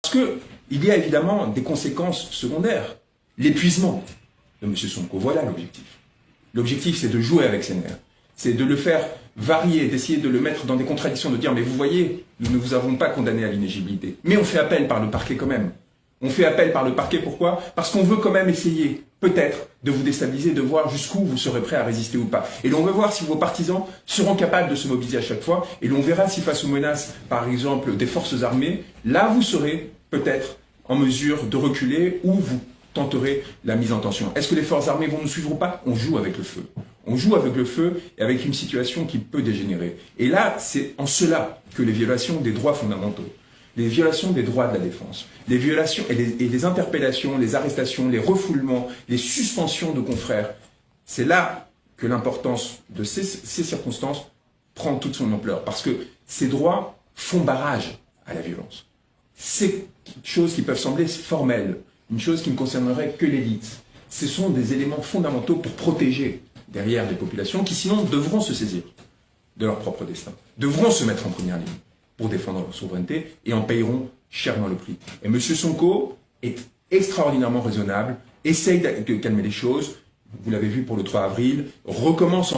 Parce qu'il y a évidemment des conséquences secondaires. L'épuisement de M. Sonko, voilà l'objectif. L'objectif, c'est de jouer avec ses nerfs. C'est de le faire varier, d'essayer de le mettre dans des contradictions, de dire « mais vous voyez, nous ne vous avons pas condamné à l'inéligibilité. Mais on fait appel par le parquet quand même. » On fait appel par le parquet, pourquoi? Parce qu'on veut quand même essayer, peut-être, de vous déstabiliser, de voir jusqu'où vous serez prêt à résister ou pas. Et l'on veut voir si vos partisans seront capables de se mobiliser à chaque fois. Et l'on verra si face aux menaces, par exemple, des forces armées, là vous serez peut-être en mesure de reculer ou vous tenterez la mise en tension. Est-ce que les forces armées vont nous suivre ou pas? On joue avec le feu. On joue avec le feu et avec une situation qui peut dégénérer. Et là, c'est en cela que les violations des droits fondamentaux, les violations des droits de la défense, les violations et les interpellations, les arrestations, les refoulements, les suspensions de confrères, c'est là que l'importance de ces circonstances prend toute son ampleur. Parce que ces droits font barrage à la violence. C'est choses qui peuvent sembler formelles, une chose qui ne concernerait que l'élite. Ce sont des éléments fondamentaux pour protéger derrière des populations qui sinon devront se saisir de leur propre destin, devront se mettre en première ligne pour défendre leur souveraineté et en payeront chèrement le prix. Et M. Sonko est extraordinairement raisonnable, essaye de calmer les choses, vous l'avez vu pour le 3 avril, recommence en